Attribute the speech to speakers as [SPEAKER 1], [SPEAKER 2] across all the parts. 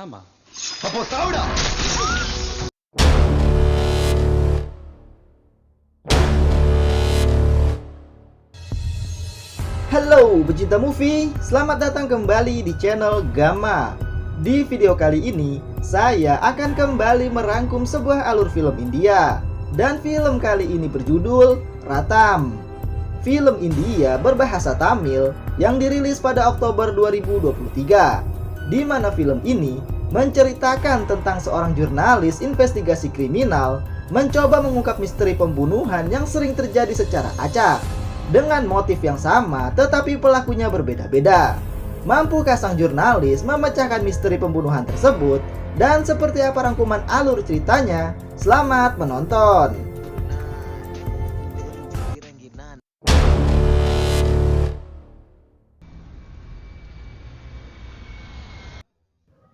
[SPEAKER 1] Sama. Apa tahu dah?
[SPEAKER 2] Halo pecinta movie, selamat datang kembali di channel Gamma. Di video kali ini, saya akan kembali merangkum sebuah alur film India. Dan film kali ini berjudul Ratam. Film India berbahasa Tamil yang dirilis pada Oktober 2023. Di mana film ini menceritakan tentang seorang jurnalis investigasi kriminal mencoba mengungkap misteri pembunuhan yang sering terjadi secara acak. Dengan motif yang sama, tetapi pelakunya berbeda-beda. Mampukah sang jurnalis memecahkan misteri pembunuhan tersebut? Dan seperti apa rangkuman alur ceritanya? Selamat menonton!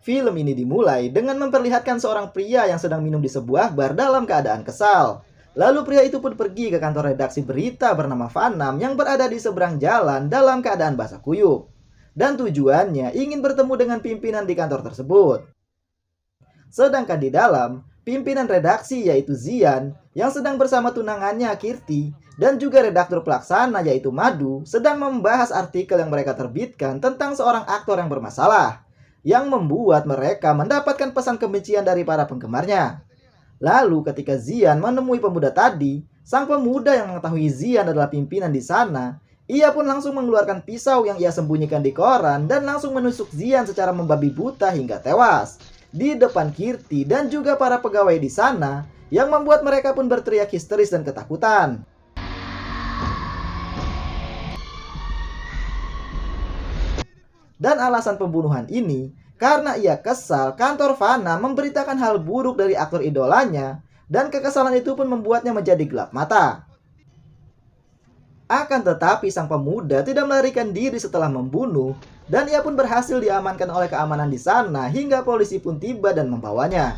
[SPEAKER 2] Film ini dimulai dengan memperlihatkan seorang pria yang sedang minum di sebuah bar dalam keadaan kesal. Lalu pria itu pun pergi ke kantor redaksi berita bernama Vanam yang berada di seberang jalan dalam keadaan basah kuyup. Dan tujuannya ingin bertemu dengan pimpinan di kantor tersebut. Sedangkan di dalam, pimpinan redaksi yaitu Zian yang sedang bersama tunangannya Kirti dan juga redaktur pelaksana yaitu Madu sedang membahas artikel yang mereka terbitkan tentang seorang aktor yang bermasalah yang membuat mereka mendapatkan pesan kebencian dari para penggemarnya. Lalu ketika Zian menemui pemuda tadi, sang pemuda yang mengetahui Zian adalah pimpinan di sana, ia pun langsung mengeluarkan pisau yang ia sembunyikan di koran dan langsung menusuk Zian secara membabi buta hingga tewas di depan Kirti dan juga para pegawai di sana, yang membuat mereka pun berteriak histeris dan ketakutan. Dan alasan pembunuhan ini karena ia kesal kantor Vana memberitakan hal buruk dari aktor idolanya, dan kekesalan itu pun membuatnya menjadi gelap mata. Akan tetapi sang pemuda tidak melarikan diri setelah membunuh, dan ia pun berhasil diamankan oleh keamanan di sana hingga polisi pun tiba dan membawanya.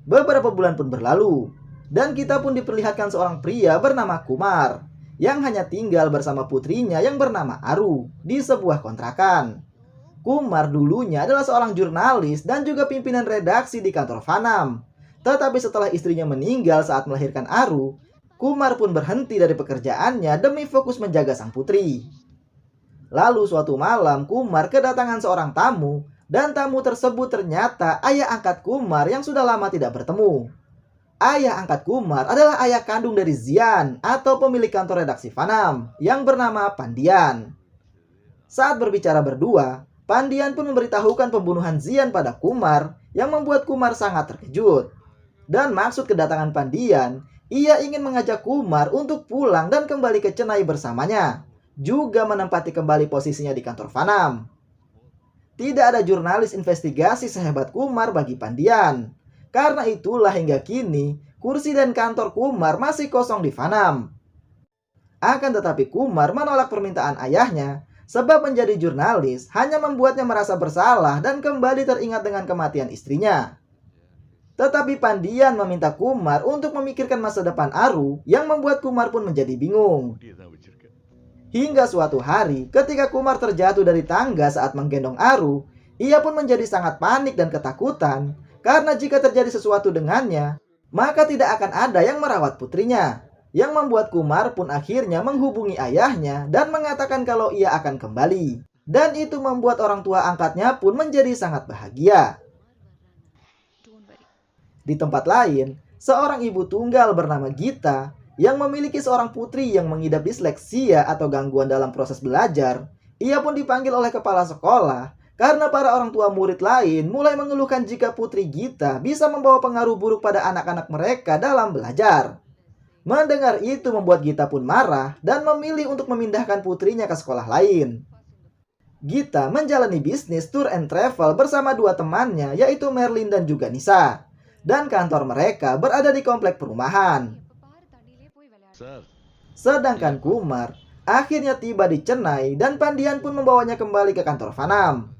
[SPEAKER 2] Beberapa bulan pun berlalu, dan kita pun diperlihatkan seorang pria bernama Kumar yang hanya tinggal bersama putrinya yang bernama Aru di sebuah kontrakan. Kumar dulunya adalah seorang jurnalis dan juga pimpinan redaksi di kantor Vanam. Tetapi setelah istrinya meninggal saat melahirkan Aru, Kumar pun berhenti dari pekerjaannya demi fokus menjaga sang putri. Lalu suatu malam Kumar kedatangan seorang tamu, dan tamu tersebut ternyata ayah angkat Kumar yang sudah lama tidak bertemu. Ayah angkat Kumar adalah ayah kandung dari Zian atau pemilik kantor redaksi Vanam yang bernama Pandian. Saat berbicara berdua, Pandian pun memberitahukan pembunuhan Zian pada Kumar yang membuat Kumar sangat terkejut. Dan maksud kedatangan Pandian, ia ingin mengajak Kumar untuk pulang dan kembali ke Chennai bersamanya, juga menempati kembali posisinya di kantor Vanam. Tidak ada jurnalis investigasi sehebat Kumar bagi Pandian. Karena itulah hingga kini, kursi dan kantor Kumar masih kosong di Vanam. Akan tetapi Kumar menolak permintaan ayahnya, sebab menjadi jurnalis hanya membuatnya merasa bersalah dan kembali teringat dengan kematian istrinya. Tetapi Pandian meminta Kumar untuk memikirkan masa depan Aru, yang membuat Kumar pun menjadi bingung. Hingga suatu hari, ketika Kumar terjatuh dari tangga saat menggendong Aru, ia pun menjadi sangat panik dan ketakutan, karena jika terjadi sesuatu dengannya, maka tidak akan ada yang merawat putrinya. Yang membuat Kumar pun akhirnya menghubungi ayahnya dan mengatakan kalau ia akan kembali. Dan itu membuat orang tua angkatnya pun menjadi sangat bahagia. Di tempat lain, seorang ibu tunggal bernama Gita yang memiliki seorang putri yang mengidap disleksia atau gangguan dalam proses belajar, ia pun dipanggil oleh kepala sekolah karena para orang tua murid lain mulai mengeluhkan jika putri Gita bisa membawa pengaruh buruk pada anak-anak mereka dalam belajar. Mendengar itu membuat Gita pun marah dan memilih untuk memindahkan putrinya ke sekolah lain. Gita menjalani bisnis tour and travel bersama dua temannya yaitu Merlin dan juga Nisa. Dan kantor mereka berada di komplek perumahan. Sedangkan Kumar akhirnya tiba di Chennai dan Pandian pun membawanya kembali ke kantor Vanam.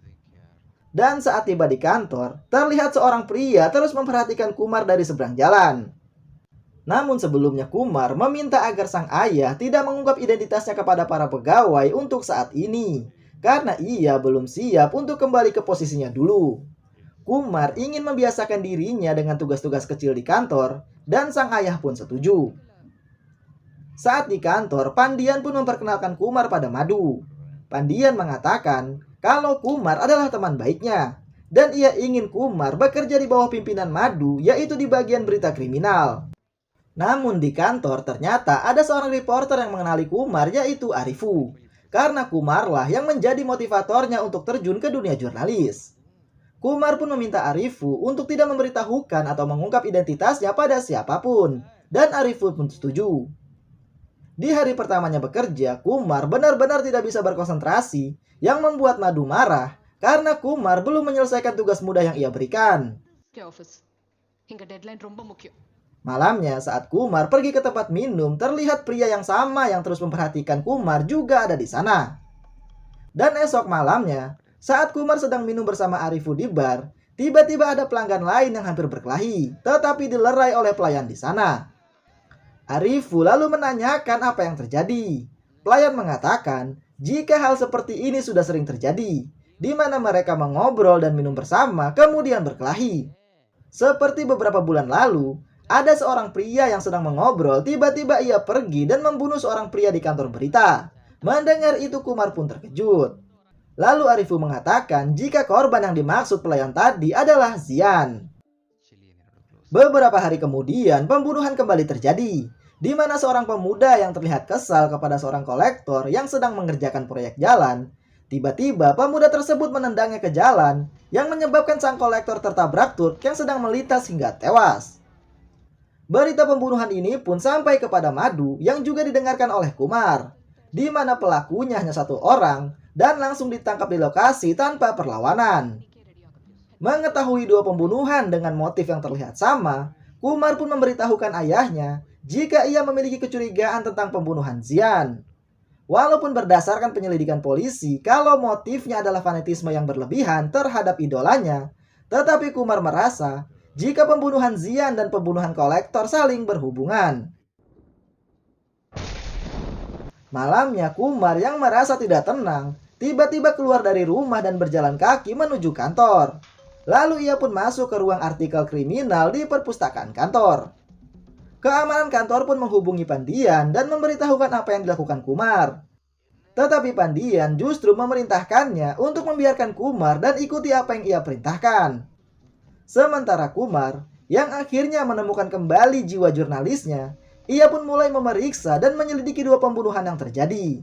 [SPEAKER 2] Dan saat tiba di kantor, terlihat seorang pria terus memperhatikan Kumar dari seberang jalan. Namun sebelumnya Kumar meminta agar sang ayah tidak mengungkap identitasnya kepada para pegawai untuk saat ini, karena ia belum siap untuk kembali ke posisinya dulu. Kumar ingin membiasakan dirinya dengan tugas-tugas kecil di kantor, dan sang ayah pun setuju. Saat di kantor, Pandian pun memperkenalkan Kumar pada Madu. Pandian mengatakan kalau Kumar adalah teman baiknya, dan ia ingin Kumar bekerja di bawah pimpinan Madu, yaitu di bagian berita kriminal. Namun di kantor ternyata ada seorang reporter yang mengenali Kumar, yaitu Arifu. Karena Kumarlah yang menjadi motivatornya untuk terjun ke dunia jurnalis. Kumar pun meminta Arifu untuk tidak memberitahukan atau mengungkap identitasnya pada siapapun, dan Arifu pun setuju. Di hari pertamanya bekerja, Kumar benar-benar tidak bisa berkonsentrasi, yang membuat Madu marah karena Kumar belum menyelesaikan tugas mudah yang ia berikan. Malamnya saat Kumar pergi ke tempat minum, terlihat pria yang sama yang terus memperhatikan Kumar juga ada di sana. Dan esok malamnya, saat Kumar sedang minum bersama Arifu di bar, tiba-tiba ada pelanggan lain yang hampir berkelahi, tetapi dilerai oleh pelayan di sana. Arifu lalu menanyakan apa yang terjadi. Pelayan mengatakan jika hal seperti ini sudah sering terjadi, di mana mereka mengobrol dan minum bersama kemudian berkelahi. Seperti beberapa bulan lalu, ada seorang pria yang sedang mengobrol, tiba-tiba ia pergi dan membunuh seorang pria di kantor berita. Mendengar itu Kumar pun terkejut. Lalu Arifu mengatakan jika korban yang dimaksud pelayan tadi adalah Zian. Beberapa hari kemudian pembunuhan kembali terjadi, di mana seorang pemuda yang terlihat kesal kepada seorang kolektor yang sedang mengerjakan proyek jalan. Tiba-tiba pemuda tersebut menendangnya ke jalan, yang menyebabkan sang kolektor tertabrak truk yang sedang melintas hingga tewas. Berita pembunuhan ini pun sampai kepada Madu yang juga didengarkan oleh Kumar, di mana pelakunya hanya satu orang dan langsung ditangkap di lokasi tanpa perlawanan. Mengetahui dua pembunuhan dengan motif yang terlihat sama, Kumar pun memberitahukan ayahnya jika ia memiliki kecurigaan tentang pembunuhan Zian. Walaupun berdasarkan penyelidikan polisi kalau motifnya adalah fanatisme yang berlebihan terhadap idolanya, tetapi Kumar merasa jika pembunuhan Zian dan pembunuhan kolektor saling berhubungan. Malamnya Kumar yang merasa tidak tenang, tiba-tiba keluar dari rumah dan berjalan kaki menuju kantor. Lalu ia pun masuk ke ruang artikel kriminal di perpustakaan kantor. Keamanan kantor pun menghubungi Pandian dan memberitahukan apa yang dilakukan Kumar. Tetapi Pandian justru memerintahkannya untuk membiarkan Kumar dan ikuti apa yang ia perintahkan. Sementara Kumar, yang akhirnya menemukan kembali jiwa jurnalisnya, ia pun mulai memeriksa dan menyelidiki dua pembunuhan yang terjadi.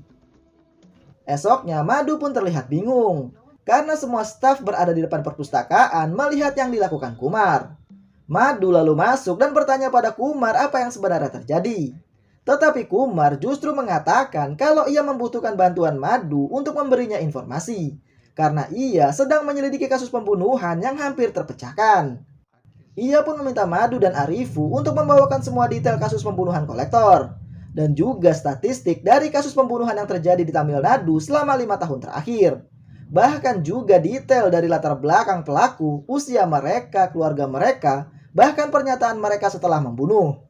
[SPEAKER 2] Esoknya, Madu pun terlihat bingung, karena semua staf berada di depan perpustakaan melihat yang dilakukan Kumar. Madu lalu masuk dan bertanya pada Kumar apa yang sebenarnya terjadi. Tetapi Kumar justru mengatakan kalau ia membutuhkan bantuan Madu untuk memberinya informasi, karena ia sedang menyelidiki kasus pembunuhan yang hampir terpecahkan. Ia pun meminta Madu dan Arifu untuk membawakan semua detail kasus pembunuhan kolektor, dan juga statistik dari kasus pembunuhan yang terjadi di Tamil Nadu selama 5 tahun terakhir. Bahkan juga detail dari latar belakang pelaku, usia mereka, keluarga mereka, bahkan pernyataan mereka setelah membunuh.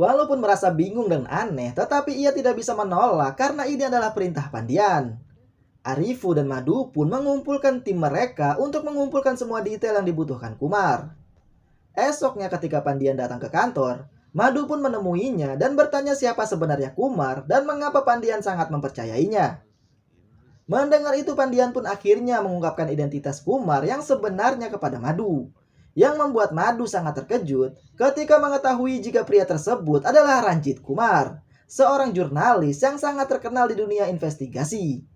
[SPEAKER 2] Walaupun merasa bingung dan aneh, tetapi ia tidak bisa menolak karena ini adalah perintah Pandian. Arifu dan Madu pun mengumpulkan tim mereka untuk mengumpulkan semua detail yang dibutuhkan Kumar. Esoknya ketika Pandian datang ke kantor, Madu pun menemuinya dan bertanya siapa sebenarnya Kumar dan mengapa Pandian sangat mempercayainya. Mendengar itu Pandian pun akhirnya mengungkapkan identitas Kumar yang sebenarnya kepada Madu, yang membuat Madu sangat terkejut ketika mengetahui jika pria tersebut adalah Ranjit Kumar, seorang jurnalis yang sangat terkenal di dunia investigasi.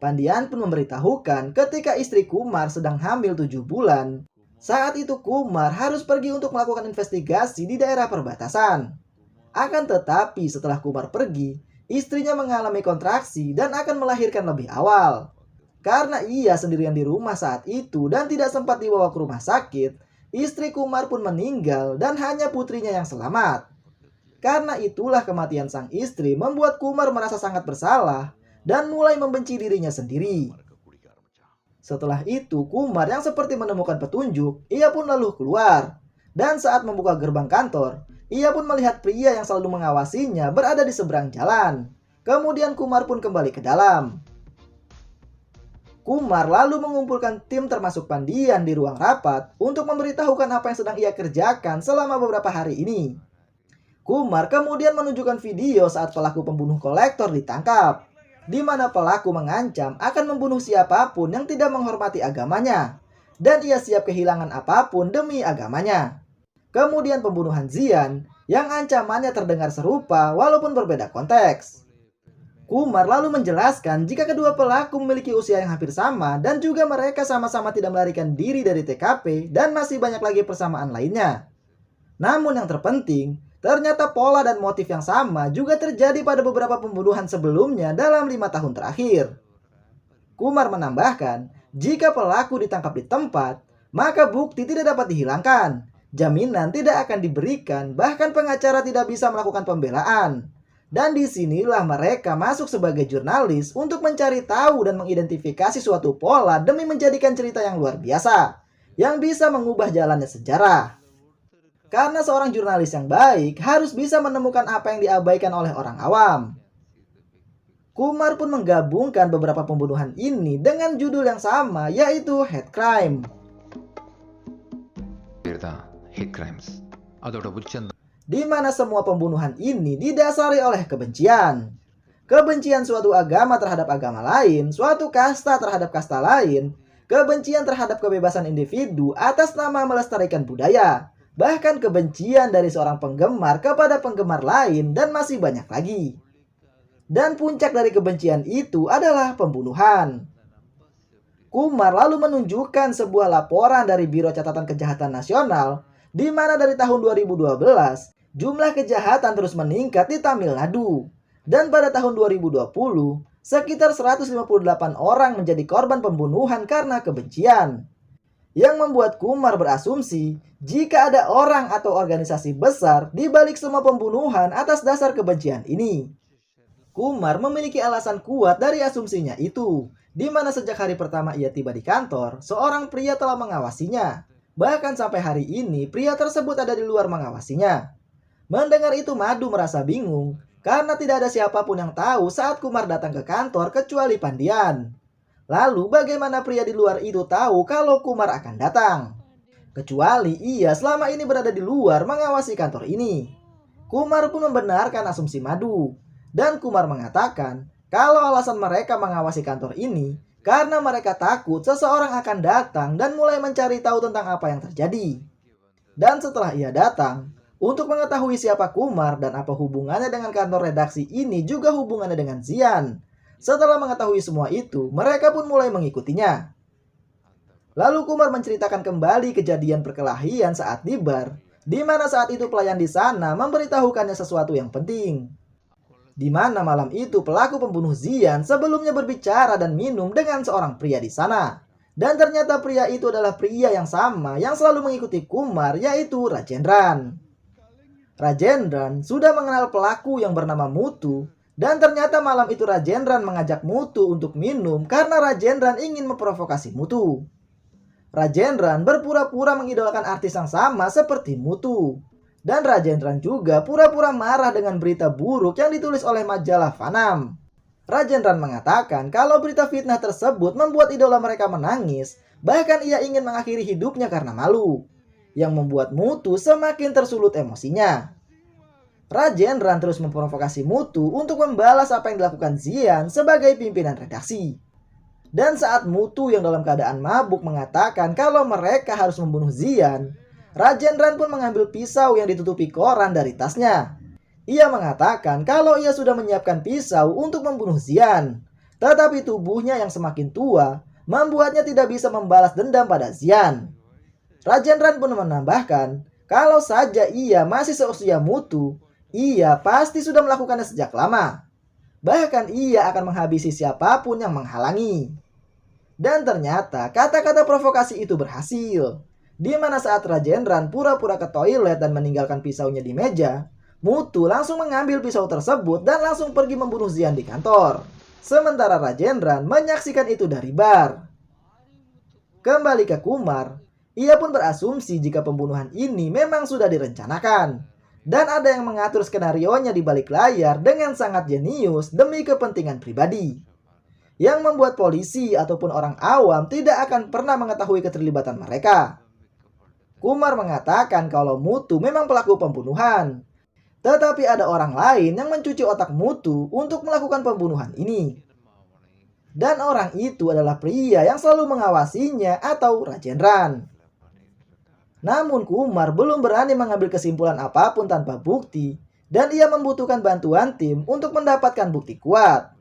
[SPEAKER 2] Pandian pun memberitahukan ketika istri Kumar sedang hamil 7 bulan. Saat itu Kumar harus pergi untuk melakukan investigasi di daerah perbatasan. Akan tetapi setelah Kumar pergi, istrinya mengalami kontraksi dan akan melahirkan lebih awal. Karena ia sendirian di rumah saat itu dan tidak sempat dibawa ke rumah sakit, istri Kumar pun meninggal dan hanya putrinya yang selamat. Karena itulah kematian sang istri membuat Kumar merasa sangat bersalah dan mulai membenci dirinya sendiri. Setelah itu, Kumar yang seperti menemukan petunjuk, ia pun lalu keluar. Dan saat membuka gerbang kantor, Ia pun melihat pria yang selalu mengawasinya berada di seberang jalan. Kemudian Kumar pun kembali ke dalam. Kumar lalu mengumpulkan tim termasuk Pandian di ruang rapat untuk memberitahukan apa yang sedang ia kerjakan selama beberapa hari ini. Kumar kemudian menunjukkan video saat pelaku pembunuh kolektor ditangkap, di mana pelaku mengancam akan membunuh siapapun yang tidak menghormati agamanya, dan ia siap kehilangan apapun demi agamanya. Kemudian pembunuhan Zian, yang ancamannya terdengar serupa walaupun berbeda konteks. Kumar lalu menjelaskan jika kedua pelaku memiliki usia yang hampir sama dan juga mereka sama-sama tidak melarikan diri dari TKP dan masih banyak lagi persamaan lainnya. Namun yang terpenting, ternyata pola dan motif yang sama juga terjadi pada beberapa pembunuhan sebelumnya dalam 5 tahun terakhir. Kumar menambahkan, jika pelaku ditangkap di tempat, maka bukti tidak dapat dihilangkan, jaminan tidak akan diberikan, bahkan pengacara tidak bisa melakukan pembelaan. Dan disinilah mereka masuk sebagai jurnalis untuk mencari tahu dan mengidentifikasi suatu pola demi menjadikan cerita yang luar biasa, yang bisa mengubah jalannya sejarah. Karena seorang jurnalis yang baik harus bisa menemukan apa yang diabaikan oleh orang awam. Kumar pun menggabungkan beberapa pembunuhan ini dengan judul yang sama, yaitu Hate Crime.
[SPEAKER 1] Hate crimes.
[SPEAKER 2] Di mana semua pembunuhan ini didasari oleh kebencian. Kebencian suatu agama terhadap agama lain, suatu kasta terhadap kasta lain, kebencian terhadap kebebasan individu atas nama melestarikan budaya, bahkan kebencian dari seorang penggemar kepada penggemar lain, dan masih banyak lagi. Dan puncak dari kebencian itu adalah pembunuhan. Kumar lalu menunjukkan sebuah laporan dari Biro Catatan Kejahatan Nasional, di mana dari tahun 2012, jumlah kejahatan terus meningkat di Tamil Nadu. Dan pada tahun 2020, sekitar 158 orang menjadi korban pembunuhan karena kebencian. Yang membuat Kumar berasumsi jika ada orang atau organisasi besar di balik semua pembunuhan atas dasar kebencian ini. Kumar memiliki alasan kuat dari asumsinya itu, di mana sejak hari pertama ia tiba di kantor, seorang pria telah mengawasinya. Bahkan sampai hari ini, pria tersebut ada di luar mengawasinya. Mendengar itu, Madu merasa bingung, karena tidak ada siapapun yang tahu saat Kumar datang ke kantor kecuali Pandian. Lalu bagaimana pria di luar itu tahu kalau Kumar akan datang? Kecuali ia selama ini berada di luar mengawasi kantor ini. Kumar pun membenarkan asumsi Madu. Dan Kumar mengatakan kalau alasan mereka mengawasi kantor ini karena mereka takut seseorang akan datang dan mulai mencari tahu tentang apa yang terjadi. Dan setelah ia datang, untuk mengetahui siapa Kumar dan apa hubungannya dengan kantor redaksi ini juga hubungannya dengan Zian. Setelah mengetahui semua itu, mereka pun mulai mengikutinya. Lalu Kumar menceritakan kembali kejadian perkelahian saat di bar, di mana saat itu pelayan di sana memberitahukannya sesuatu yang penting. Di mana malam itu pelaku pembunuh Zian sebelumnya berbicara dan minum dengan seorang pria di sana. Dan ternyata pria itu adalah pria yang sama yang selalu mengikuti Kumar, yaitu Rajendran. Rajendran sudah mengenal pelaku yang bernama Mutu, dan ternyata malam itu Rajendran mengajak Mutu untuk minum karena Rajendran ingin memprovokasi Mutu. Rajendran berpura-pura mengidolakan artis yang sama seperti Mutu. Dan Rajendran juga pura-pura marah dengan berita buruk yang ditulis oleh majalah Fanam. Rajendran mengatakan kalau berita fitnah tersebut membuat idola mereka menangis, bahkan ia ingin mengakhiri hidupnya karena malu, yang membuat Mutu semakin tersulut emosinya. Rajendran terus memprovokasi Mutu untuk membalas apa yang dilakukan Zian sebagai pimpinan redaksi. Dan saat Mutu yang dalam keadaan mabuk mengatakan kalau mereka harus membunuh Zian, Rajendran pun mengambil pisau yang ditutupi koran dari tasnya. Ia mengatakan kalau ia sudah menyiapkan pisau untuk membunuh Zian, tetapi tubuhnya yang semakin tua membuatnya tidak bisa membalas dendam pada Zian. Rajendran pun menambahkan kalau saja ia masih seusia Mutu, ia pasti sudah melakukannya sejak lama. Bahkan ia akan menghabisi siapapun yang menghalangi. Dan ternyata kata-kata provokasi itu berhasil. Di mana saat Rajendran pura-pura ke toilet dan meninggalkan pisaunya di meja, Mutu langsung mengambil pisau tersebut dan langsung pergi membunuh Zian di kantor. Sementara Rajendran menyaksikan itu dari bar. Kembali ke Kumar, ia pun berasumsi jika pembunuhan ini memang sudah direncanakan. Dan ada yang mengatur skenarionya di balik layar dengan sangat jenius demi kepentingan pribadi. Yang membuat polisi ataupun orang awam tidak akan pernah mengetahui keterlibatan mereka. Kumar mengatakan kalau Muthu memang pelaku pembunuhan. Tetapi ada orang lain yang mencuci otak Muthu untuk melakukan pembunuhan ini. Dan orang itu adalah pria yang selalu mengawasinya atau Rajendran. Namun Kumar belum berani mengambil kesimpulan apapun tanpa bukti dan ia membutuhkan bantuan tim untuk mendapatkan bukti kuat.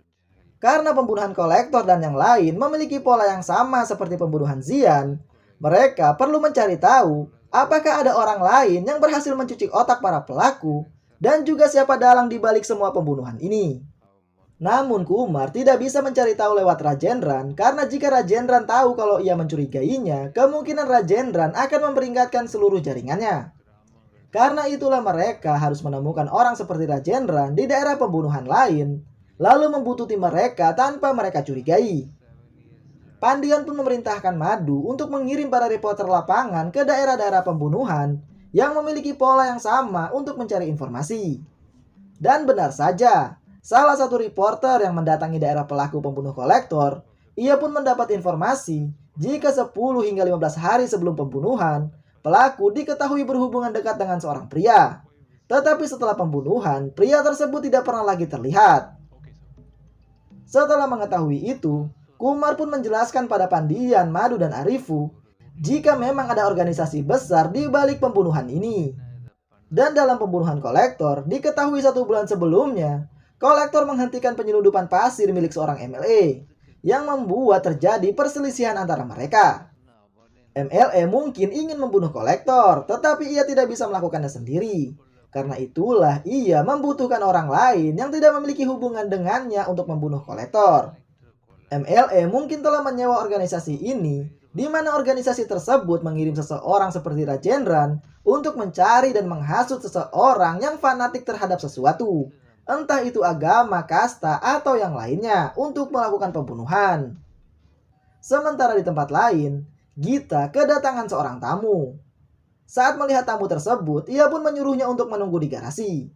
[SPEAKER 2] Karena pembunuhan kolektor dan yang lain memiliki pola yang sama seperti pembunuhan Xian, mereka perlu mencari tahu apakah ada orang lain yang berhasil mencuci otak para pelaku dan juga siapa dalang di balik semua pembunuhan ini. Namun Kumar tidak bisa mencari tahu lewat Rajendran karena jika Rajendran tahu kalau ia mencurigainya, kemungkinan Rajendran akan memperingatkan seluruh jaringannya. Karena itulah mereka harus menemukan orang seperti Rajendran di daerah pembunuhan lain, lalu membutuhkan mereka tanpa mereka curigai. Pandian pun memerintahkan Madhu untuk mengirim para reporter lapangan ke daerah-daerah pembunuhan yang memiliki pola yang sama untuk mencari informasi. Dan benar saja, salah satu reporter yang mendatangi daerah pelaku pembunuh kolektor, ia pun mendapat informasi jika 10 hingga 15 hari sebelum pembunuhan, pelaku diketahui berhubungan dekat dengan seorang pria. Tetapi setelah pembunuhan, pria tersebut tidak pernah lagi terlihat. Setelah mengetahui itu, Kumar pun menjelaskan pada Pandian, Madhu, dan Arifu jika memang ada organisasi besar di balik pembunuhan ini. Dan dalam pembunuhan kolektor, diketahui 1 bulan sebelumnya, kolektor menghentikan penyelundupan pasir milik seorang MLA yang membuat terjadi perselisihan antara mereka. MLA mungkin ingin membunuh kolektor, tetapi ia tidak bisa melakukannya sendiri. Karena itulah ia membutuhkan orang lain yang tidak memiliki hubungan dengannya untuk membunuh kolektor. MLA mungkin telah menyewa organisasi ini, di mana organisasi tersebut mengirim seseorang seperti Rajendran untuk mencari dan menghasut seseorang yang fanatik terhadap sesuatu. Entah itu agama, kasta, atau yang lainnya untuk melakukan pembunuhan. Sementara di tempat lain, Gita kedatangan seorang tamu. Saat melihat tamu tersebut, ia pun menyuruhnya untuk menunggu di garasi.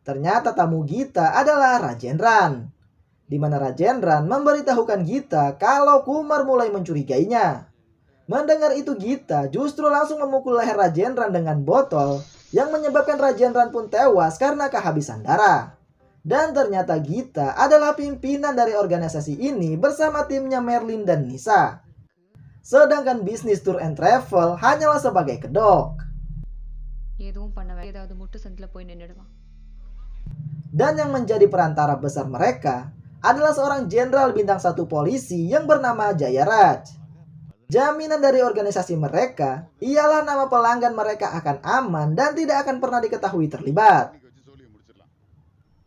[SPEAKER 2] Ternyata tamu Gita adalah Rajendran, di mana Rajendran memberitahukan Gita kalau Kumar mulai mencurigainya. Mendengar itu Gita justru langsung memukul leher Rajendran dengan botol yang menyebabkan Rajendran pun tewas karena kehabisan darah. Dan ternyata Gita adalah pimpinan dari organisasi ini bersama timnya Merlin dan Nisa. Sedangkan bisnis tour and travel hanyalah sebagai kedok. Dan yang menjadi perantara besar mereka adalah seorang jenderal bintang 1 polisi yang bernama Jayaraj. Jaminan dari organisasi mereka ialah nama pelanggan mereka akan aman dan tidak akan pernah diketahui terlibat.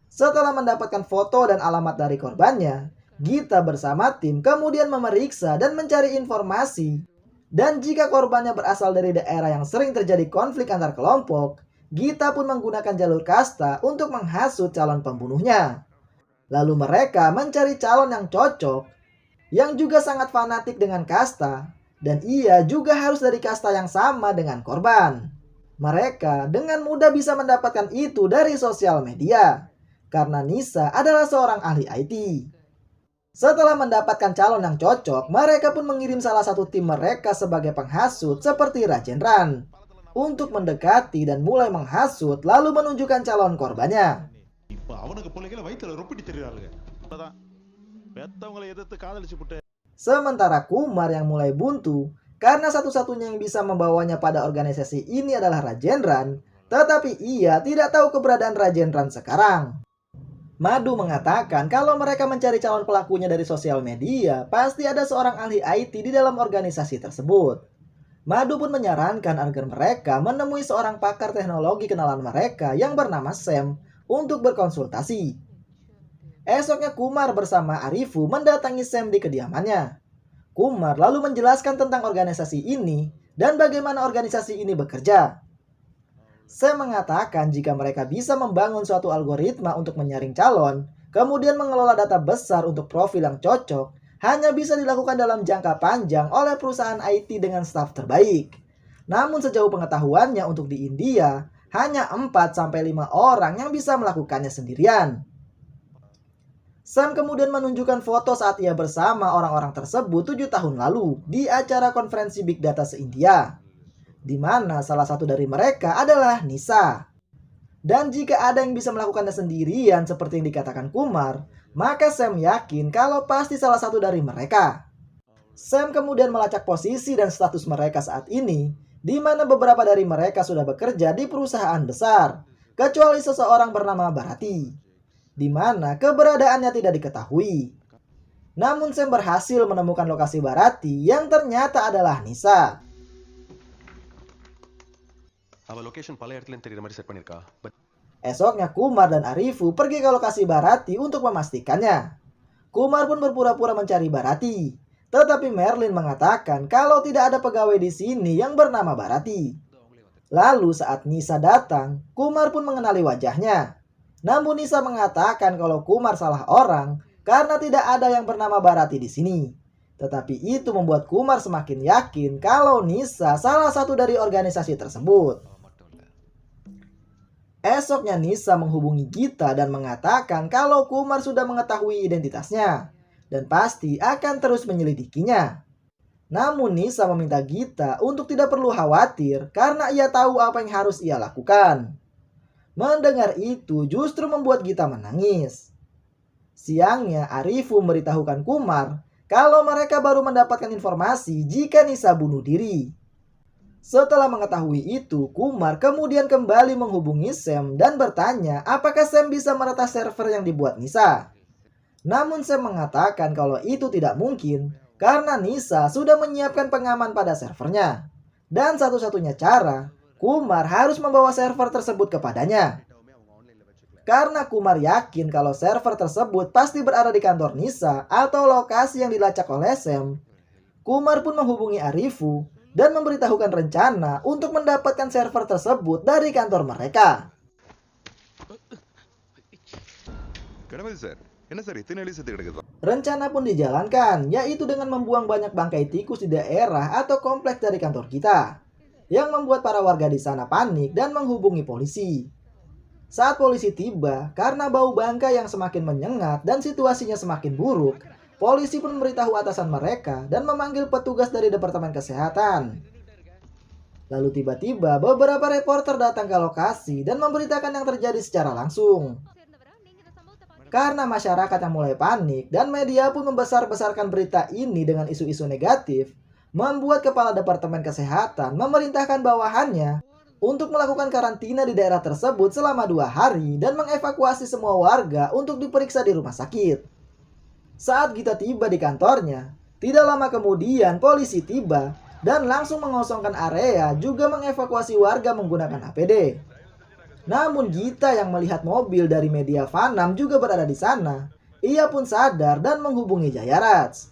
[SPEAKER 2] Setelah mendapatkan foto dan alamat dari korbannya, Gita bersama tim kemudian memeriksa dan mencari informasi. Dan jika korbannya berasal dari daerah yang sering terjadi konflik antar kelompok, Gita pun menggunakan jalur kasta untuk menghasut calon pembunuhnya. Lalu mereka mencari calon yang cocok, yang juga sangat fanatik dengan kasta, dan ia juga harus dari kasta yang sama dengan korban. Mereka dengan mudah bisa mendapatkan itu dari sosial media, karena Nisa adalah seorang ahli IT. Setelah mendapatkan calon yang cocok, mereka pun mengirim salah satu tim mereka sebagai penghasut seperti Rajendran untuk mendekati dan mulai menghasut lalu menunjukkan calon korbannya. Sementara Kumar yang mulai buntu karena satu-satunya yang bisa membawanya pada organisasi ini adalah Rajendran, tetapi ia tidak tahu keberadaan Rajendran sekarang. Madhu mengatakan kalau mereka mencari calon pelakunya dari sosial media, pasti ada seorang ahli IT di dalam organisasi tersebut. Madhu pun menyarankan agar mereka menemui seorang pakar teknologi kenalan mereka yang bernama Sam untuk berkonsultasi. Esoknya Kumar bersama Arifu mendatangi Sam di kediamannya. Kumar lalu menjelaskan tentang organisasi ini dan bagaimana organisasi ini bekerja. Sam mengatakan jika mereka bisa membangun suatu algoritma untuk menyaring calon, kemudian mengelola data besar untuk profil yang cocok, hanya bisa dilakukan dalam jangka panjang oleh perusahaan IT dengan staf terbaik. Namun sejauh pengetahuannya untuk di India, hanya 4-5 orang yang bisa melakukannya sendirian. Sam kemudian menunjukkan foto saat ia bersama orang-orang tersebut 7 tahun lalu di acara konferensi Big Data se-India, di mana salah satu dari mereka adalah Nisa. Dan jika ada yang bisa melakukannya sendirian seperti yang dikatakan Kumar, maka Sam yakin kalau pasti salah satu dari mereka. Sam kemudian melacak posisi dan status mereka saat ini, di mana beberapa dari mereka sudah bekerja di perusahaan besar, kecuali seseorang bernama Bharati, di mana keberadaannya tidak diketahui. Namun Sam berhasil menemukan lokasi Bharati yang ternyata adalah Nisa. Esoknya Kumar dan Arifu pergi ke lokasi Bharati untuk memastikannya. Kumar pun berpura-pura mencari Bharati, tetapi Merlin mengatakan kalau tidak ada pegawai di sini yang bernama Bharati. Lalu saat Nisa datang, Kumar pun mengenali wajahnya. Namun Nisa mengatakan kalau Kumar salah orang karena tidak ada yang bernama Bharati di sini. Tetapi itu membuat Kumar semakin yakin kalau Nisa salah satu dari organisasi tersebut. Esoknya Nisa menghubungi Gita dan mengatakan kalau Kumar sudah mengetahui identitasnya dan pasti akan terus menyelidikinya. Namun Nisa meminta Gita untuk tidak perlu khawatir karena ia tahu apa yang harus ia lakukan. Mendengar itu justru membuat Gita menangis. Siangnya Arifu memberitahukan Kumar kalau mereka baru mendapatkan informasi jika Nisa bunuh diri. Setelah mengetahui itu, Kumar kemudian kembali menghubungi Sam dan bertanya apakah Sam bisa meretas server yang dibuat Nisa. Namun Sam mengatakan kalau itu tidak mungkin karena Nisa sudah menyiapkan pengaman pada servernya. Dan satu-satunya cara, Kumar harus membawa server tersebut kepadanya. Karena Kumar yakin kalau server tersebut pasti berada di kantor Nisa atau lokasi yang dilacak oleh Sam, Kumar pun menghubungi Arifu dan memberitahukan rencana untuk mendapatkan server tersebut dari kantor mereka. Rencana pun dijalankan, yaitu dengan membuang banyak bangkai tikus di daerah atau kompleks dari kantor kita, yang membuat para warga di sana panik dan menghubungi polisi. Saat polisi tiba, karena bau bangkai yang semakin menyengat dan situasinya semakin buruk, polisi pun memberitahu atasan mereka dan memanggil petugas dari Departemen Kesehatan. Lalu tiba-tiba beberapa reporter datang ke lokasi dan memberitakan yang terjadi secara langsung. Karena masyarakat yang mulai panik dan media pun membesar-besarkan berita ini dengan isu-isu negatif, membuat kepala Departemen Kesehatan memerintahkan bawahannya untuk melakukan karantina di daerah tersebut selama 2 hari dan mengevakuasi semua warga untuk diperiksa di rumah sakit. Saat Gita tiba di kantornya, tidak lama kemudian polisi tiba dan langsung mengosongkan area juga mengevakuasi warga menggunakan APD. Namun Gita yang melihat mobil dari media Vanam juga berada di sana, ia pun sadar dan menghubungi Jayaraj.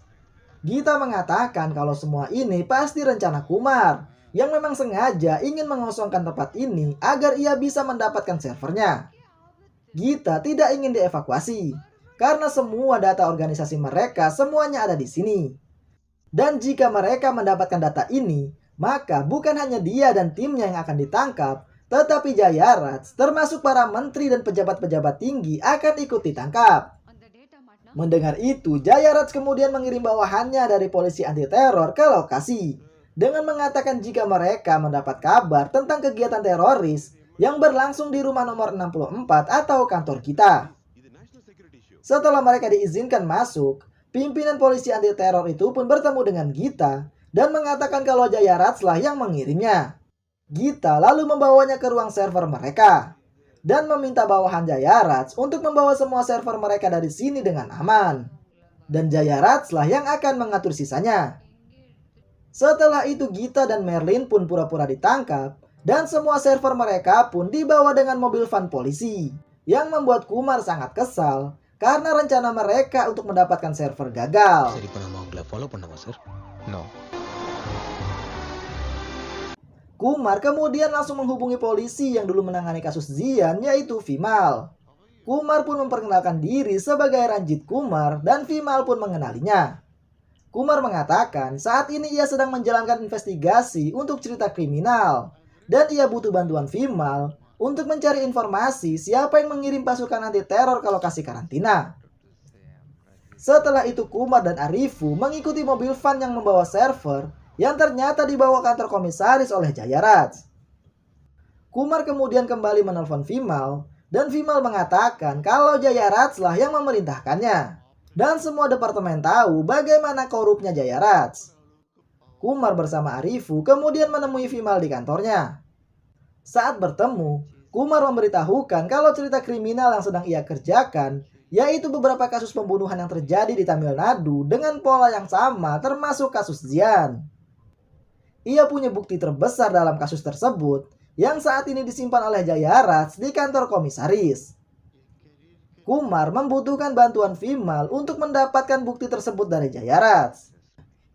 [SPEAKER 2] Gita mengatakan kalau semua ini pasti rencana Kumar yang memang sengaja ingin mengosongkan tempat ini agar ia bisa mendapatkan servernya. Gita tidak ingin dievakuasi karena semua data organisasi mereka semuanya ada di sini. Dan jika mereka mendapatkan data ini, maka bukan hanya dia dan timnya yang akan ditangkap, tetapi Jayaraj, termasuk para menteri dan pejabat-pejabat tinggi akan ikut ditangkap. Mendengar itu, Jayaraj kemudian mengirim bawahannya dari polisi anti-teror ke lokasi, dengan mengatakan jika mereka mendapat kabar tentang kegiatan teroris yang berlangsung di rumah nomor 64 atau kantor kita. Setelah mereka diizinkan masuk, pimpinan polisi anti-teror itu pun bertemu dengan Gita dan mengatakan kalau Jayaraj lah yang mengirimnya. Gita lalu membawanya ke ruang server mereka dan meminta bawahan Jayaraj untuk membawa semua server mereka dari sini dengan aman. Dan Jayaraj lah yang akan mengatur sisanya. Setelah itu Gita dan Merlin pun pura-pura ditangkap dan semua server mereka pun dibawa dengan mobil van polisi yang membuat Kumar sangat kesal karena rencana mereka untuk mendapatkan server gagal.
[SPEAKER 1] No.
[SPEAKER 2] Kumar kemudian langsung menghubungi polisi yang dulu menangani kasus Zian, yaitu Vimal. Kumar pun memperkenalkan diri sebagai Ranjit Kumar dan Vimal pun mengenalinya. Kumar mengatakan saat ini ia sedang menjalankan investigasi untuk cerita kriminal dan ia butuh bantuan Vimal untuk mencari informasi siapa yang mengirim pasukan anti teror ke lokasi karantina. Setelah itu Kumar dan Arifu mengikuti mobil van yang membawa server yang ternyata dibawa kantor komisaris oleh Jayaraj. Kumar kemudian kembali menelpon Vimal dan Vimal mengatakan kalau Jayaraj lah yang memerintahkannya dan semua departemen tahu bagaimana korupnya Jayaraj. Kumar bersama Arifu kemudian menemui Vimal di kantornya. Saat bertemu, Kumar memberitahukan kalau cerita kriminal yang sedang ia kerjakan, yaitu beberapa kasus pembunuhan yang terjadi di Tamil Nadu dengan pola yang sama termasuk kasus Zian. Ia punya bukti terbesar dalam kasus tersebut yang saat ini disimpan oleh Jayaraj di kantor komisaris. Kumar membutuhkan bantuan Vimal untuk mendapatkan bukti tersebut dari Jayaraj.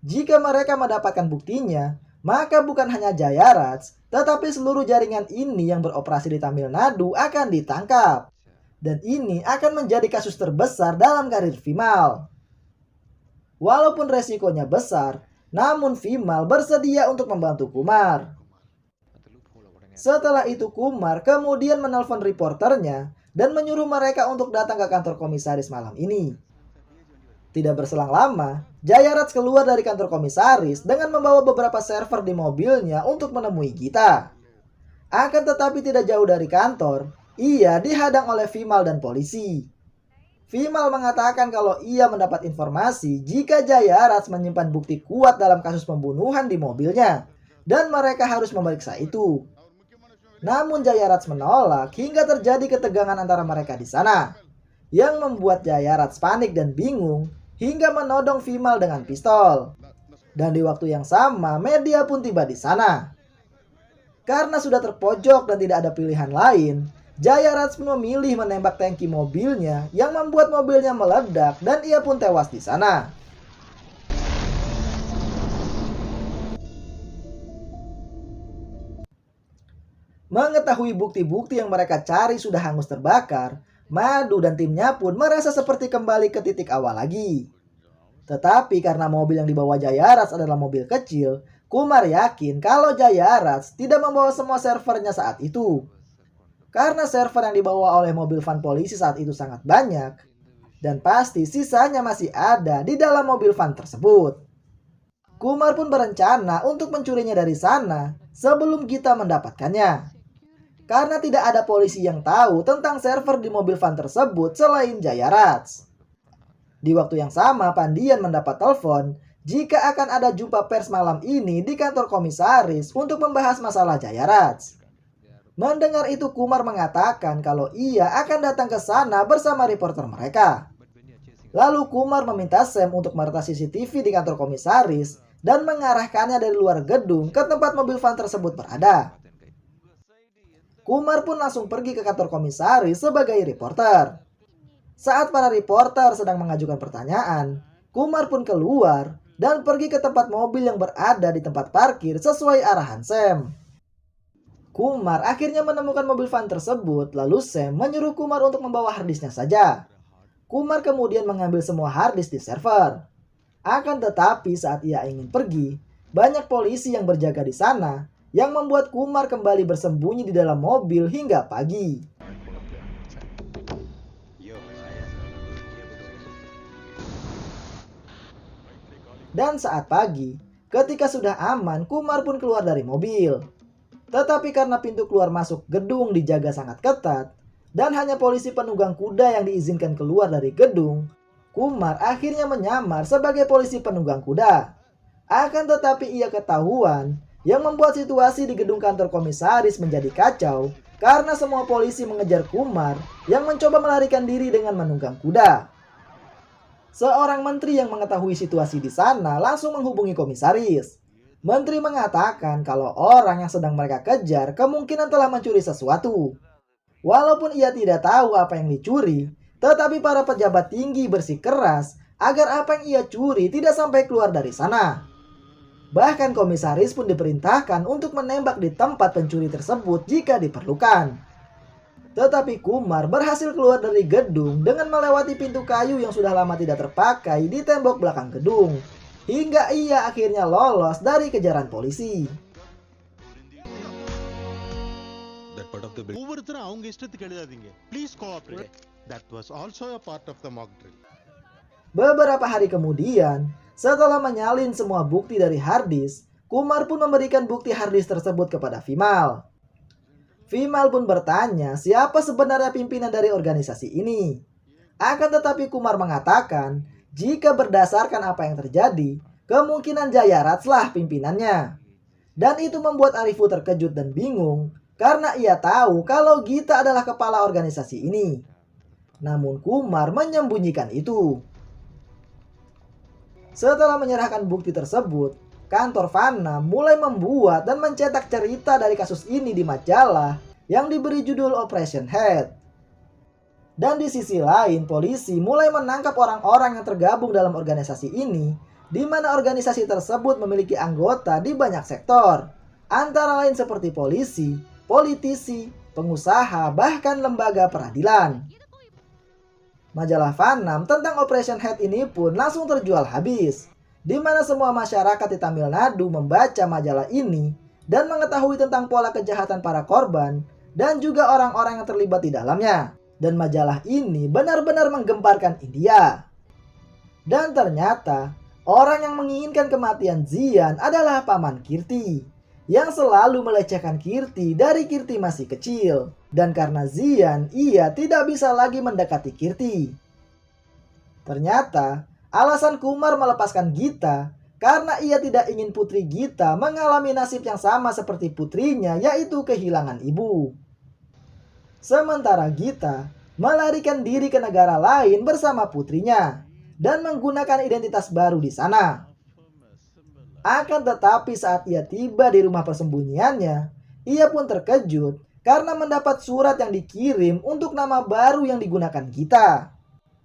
[SPEAKER 2] Jika mereka mendapatkan buktinya, maka bukan hanya Jayaraj, tetapi seluruh jaringan ini yang beroperasi di Tamil Nadu akan ditangkap. Dan ini akan menjadi kasus terbesar dalam karir Vimal. Walaupun resikonya besar, namun Vimal bersedia untuk membantu Kumar. Setelah itu Kumar kemudian menelpon reporternya dan menyuruh mereka untuk datang ke kantor komisaris malam ini. Tidak berselang lama, Jayaraj keluar dari kantor komisaris dengan membawa beberapa server di mobilnya untuk menemui Gita. Akan tetapi tidak jauh dari kantor, ia dihadang oleh Vimal dan polisi. Vimal mengatakan kalau ia mendapat informasi jika Jayaraj menyimpan bukti kuat dalam kasus pembunuhan di mobilnya dan mereka harus memeriksa itu. Namun Jayaraj menolak hingga terjadi ketegangan antara mereka di sana, yang membuat Jayaraj panik dan bingung hingga menodong Vimal dengan pistol. Dan di waktu yang sama, media pun tiba di sana. Karena sudah terpojok dan tidak ada pilihan lain, Jayaraj pun memilih menembak tangki mobilnya yang membuat mobilnya meledak dan ia pun tewas di sana. Mengetahui bukti-bukti yang mereka cari sudah hangus terbakar, Madu dan timnya pun merasa seperti kembali ke titik awal lagi. Tetapi karena mobil yang dibawa Jayaraj adalah mobil kecil, Kumar yakin kalau Jayaraj tidak membawa semua servernya saat itu. Karena server yang dibawa oleh mobil van polisi saat itu sangat banyak, dan pasti sisanya masih ada di dalam mobil van tersebut. Kumar pun berencana untuk mencurinya dari sana sebelum Gita mendapatkannya. Karena tidak ada polisi yang tahu tentang server di mobil van tersebut selain Jayaraj. Di waktu yang sama, Pandian mendapat telepon jika akan ada jumpa pers malam ini di kantor komisaris untuk membahas masalah Jayaraj. Mendengar itu, Kumar mengatakan kalau ia akan datang ke sana bersama reporter mereka. Lalu Kumar meminta Sam untuk meretas CCTV di kantor komisaris dan mengarahkannya dari luar gedung ke tempat mobil van tersebut berada. Kumar pun langsung pergi ke kantor komisaris sebagai reporter. Saat para reporter sedang mengajukan pertanyaan, Kumar pun keluar dan pergi ke tempat mobil yang berada di tempat parkir sesuai arahan Sam. Kumar akhirnya menemukan mobil van tersebut, lalu Sam menyuruh Kumar untuk membawa harddisknya saja. Kumar kemudian mengambil semua harddisk di server. Akan tetapi saat ia ingin pergi, banyak polisi yang berjaga di sana, yang membuat Kumar kembali bersembunyi di dalam mobil hingga pagi. Dan saat pagi, ketika sudah aman, Kumar pun keluar dari mobil. Tetapi karena pintu keluar masuk gedung dijaga sangat ketat, dan hanya polisi penunggang kuda yang diizinkan keluar dari gedung, Kumar akhirnya menyamar sebagai polisi penunggang kuda. Akan tetapi ia ketahuan, yang membuat situasi di gedung kantor komisaris menjadi kacau karena semua polisi mengejar Kumar yang mencoba melarikan diri dengan menunggang kuda. Seorang menteri yang mengetahui situasi di sana langsung menghubungi komisaris. Menteri mengatakan kalau orang yang sedang mereka kejar kemungkinan telah mencuri sesuatu. Walaupun ia tidak tahu apa yang dicuri, tetapi para pejabat tinggi bersikeras agar apa yang ia curi tidak sampai keluar dari sana. Bahkan komisaris pun diperintahkan untuk menembak di tempat pencuri tersebut jika diperlukan. Tetapi Kumar berhasil keluar dari gedung dengan melewati pintu kayu yang sudah lama tidak terpakai di tembok belakang gedung, hingga ia akhirnya lolos dari kejaran polisi.
[SPEAKER 3] That part of the building.
[SPEAKER 4] ஒவ்வொருத்தரும் அவங்க இஷ்டத்துக்கு எழுதாதீங்க. Please cooperate. That was also a part of the mock drill.
[SPEAKER 2] Beberapa hari kemudian, setelah menyalin semua bukti dari harddisk, Kumar pun memberikan bukti harddisk tersebut kepada Vimal. Vimal pun bertanya siapa sebenarnya pimpinan dari organisasi ini. Akan tetapi Kumar mengatakan, jika berdasarkan apa yang terjadi, kemungkinan Jayarats-lah pimpinannya. Dan itu membuat Arifu terkejut dan bingung, karena ia tahu kalau Gita adalah kepala organisasi ini. Namun Kumar menyembunyikan itu. Setelah menyerahkan bukti tersebut, kantor Fana mulai membuat dan mencetak cerita dari kasus ini di majalah yang diberi judul Operation Head. Dan di sisi lain, polisi mulai menangkap orang-orang yang tergabung dalam organisasi ini, di mana organisasi tersebut memiliki anggota di banyak sektor, antara lain seperti polisi, politisi, pengusaha, bahkan lembaga peradilan. Majalah Fanam tentang Operation Head ini pun langsung terjual habis, di mana semua masyarakat di Tamil Nadu membaca majalah ini dan mengetahui tentang pola kejahatan para korban dan juga orang-orang yang terlibat di dalamnya. Dan majalah ini benar-benar menggemparkan India. Dan ternyata orang yang menginginkan kematian Zian adalah Paman Kirti, yang selalu melecehkan Kirti dari Kirti masih kecil. Dan karena Zian, ia tidak bisa lagi mendekati Kirti. Ternyata alasan Kumar melepaskan Gita karena ia tidak ingin putri Gita mengalami nasib yang sama seperti putrinya, yaitu kehilangan ibu. Sementara Gita melarikan diri ke negara lain bersama putrinya dan menggunakan identitas baru di sana. Akan tetapi saat ia tiba di rumah persembunyiannya, ia pun terkejut karena mendapat surat yang dikirim untuk nama baru yang digunakan Gita.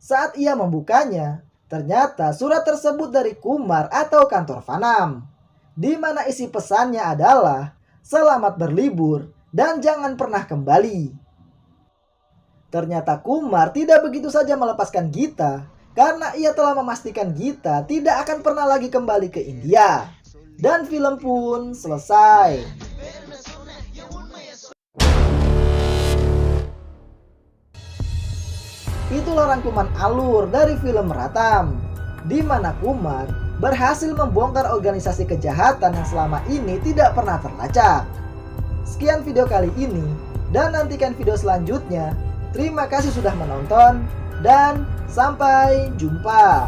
[SPEAKER 2] Saat ia membukanya, ternyata surat tersebut dari Kumar atau kantor Fanam, di mana isi pesannya adalah selamat berlibur dan jangan pernah kembali. Ternyata Kumar tidak begitu saja melepaskan Gita karena ia telah memastikan Gita tidak akan pernah lagi kembali ke India. Dan film pun selesai. Itulah rangkuman alur dari film Ratam, di mana Kumar berhasil membongkar organisasi kejahatan yang selama ini tidak pernah terlacak. Sekian video kali ini, dan nantikan video selanjutnya. Terima kasih sudah menonton, dan sampai jumpa.